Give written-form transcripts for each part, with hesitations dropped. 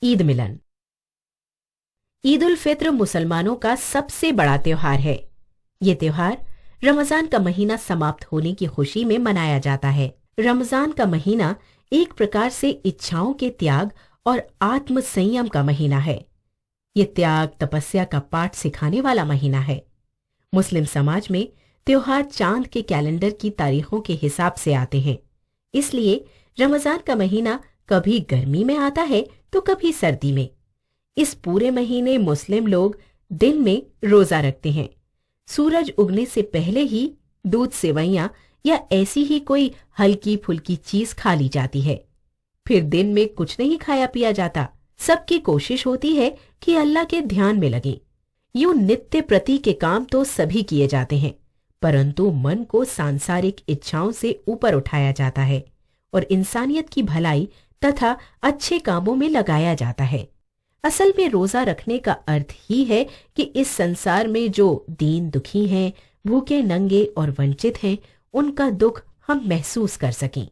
ईद मिलन। ईद उल फित्र मुसलमानों का सबसे बड़ा त्योहार है। ये त्योहार रमजान का महीना समाप्त होने की खुशी में मनाया जाता है। रमजान का महीना एक प्रकार से इच्छाओं के त्याग और आत्म संयम का महीना है। ये त्याग तपस्या का पाठ सिखाने वाला महीना है। मुस्लिम समाज में त्योहार चांद के कैलेंडर की तारीखों के हिसाब से आते हैं। इसलिए रमजान का महीना कभी गर्मी में आता है तो कभी सर्दी में। इस पूरे महीने मुस्लिम लोग दिन में रोजा रखते हैं। सूरज उगने से पहले ही दूध सेवइयां या ऐसी ही कोई हल्की फुल्की चीज खा ली जाती है। फिर दिन में कुछ नहीं खाया पिया जाता। सबकी कोशिश होती है कि अल्लाह के ध्यान में लगे। यूं नित्य प्रति के काम तो सभी किए जाते हैं, परंतु मन को सांसारिक इच्छाओं से ऊपर उठाया जाता है और इंसानियत की भलाई तथा अच्छे कामों में लगाया जाता है। असल में रोजा रखने का अर्थ ही है कि इस संसार में जो दीन दुखी हैं, भूखे नंगे और वंचित हैं, उनका दुख हम महसूस कर सकें।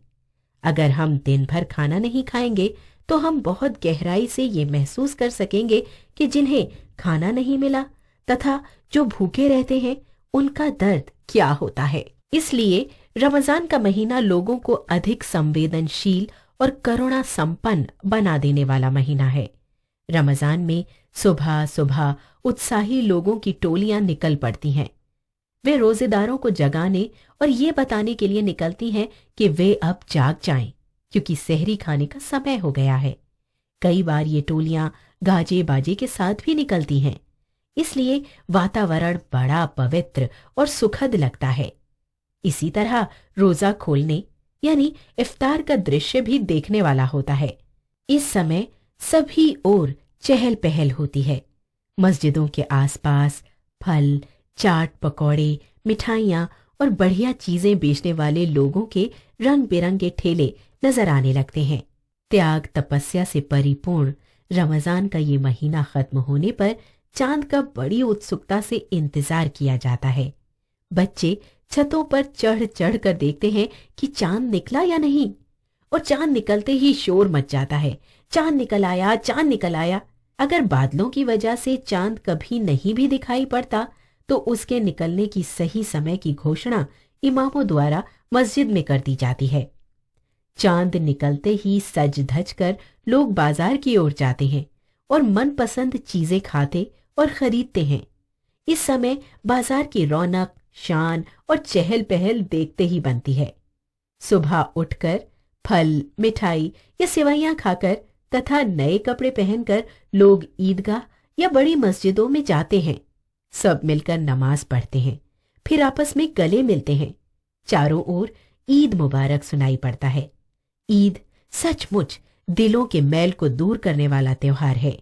अगर हम दिन भर खाना नहीं खाएंगे तो हम बहुत गहराई से ये महसूस कर सकेंगे कि जिन्हें खाना नहीं मिला तथा जो भूखे रहते हैं उनका दर्द क्या होता है। इसलिए रमजान का महीना लोगों को अधिक संवेदनशील और करुणा संपन्न बना देने वाला महीना है। रमजान में सुबह सुबह उत्साही लोगों की टोलियां निकल पड़ती हैं। वे रोजेदारों को जगाने और ये बताने के लिए निकलती हैं कि वे अब जाग जाएं, क्योंकि सहरी खाने का समय हो गया है। कई बार ये टोलियां गाजे बाजे के साथ भी निकलती हैं। इसलिए वातावरण बड़ा पवित्र और सुखद लगता है। इसी तरह रोजा खोलने यानी इफ्तार का दृश्य भी देखने वाला होता है। इस समय सभी ओर चहल पहल होती है। मस्जिदों के आसपास फल, चाट, पकौड़े, मिठाइयाँ और बढ़िया चीजें बेचने वाले लोगों के रंग बिरंगे ठेले नजर आने लगते हैं। त्याग तपस्या से परिपूर्ण रमजान का ये महीना खत्म होने पर चांद का बड़ी उत्सुकता से इंतजार किया जाता है। बच्चे छतों पर चढ़ चढ़ कर देखते हैं कि चांद निकला या नहीं, और चांद निकलते ही शोर मच जाता है, चांद निकल आया, चांद निकल आया। अगर बादलों की वजह से चांद कभी नहीं भी दिखाई पड़ता तो उसके निकलने की सही समय की घोषणा इमामों द्वारा मस्जिद में कर दी जाती है। चांद निकलते ही सज धज कर लोग बाजार की ओर जाते हैं और मनपसंद चीजें खाते और खरीदते हैं। इस समय बाजार की रौनक, शान और चहल पहल देखते ही बनती है। सुबह उठकर फल, मिठाई या सेवइयां खाकर तथा नए कपड़े पहनकर लोग ईदगाह या बड़ी मस्जिदों में जाते हैं। सब मिलकर नमाज पढ़ते हैं, फिर आपस में गले मिलते हैं। चारों ओर ईद मुबारक सुनाई पड़ता है। ईद सचमुच दिलों के मैल को दूर करने वाला त्योहार है।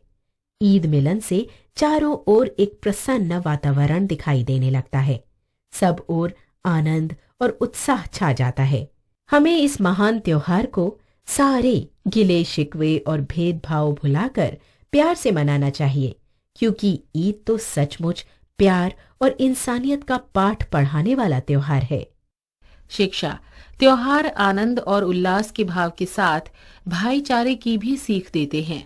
ईद मिलन से चारों ओर एक प्रसन्न वातावरण दिखाई देने लगता है। सब ओर आनंद और उत्साह छा जाता है। हमें इस महान त्योहार को सारे गिले शिकवे और भेदभाव भुलाकर प्यार से मनाना चाहिए, क्योंकि ईद तो सचमुच प्यार और इंसानियत का पाठ पढ़ाने वाला त्योहार है। शिक्षा। त्योहार आनंद और उल्लास के भाव के साथ भाईचारे की भी सीख देते हैं।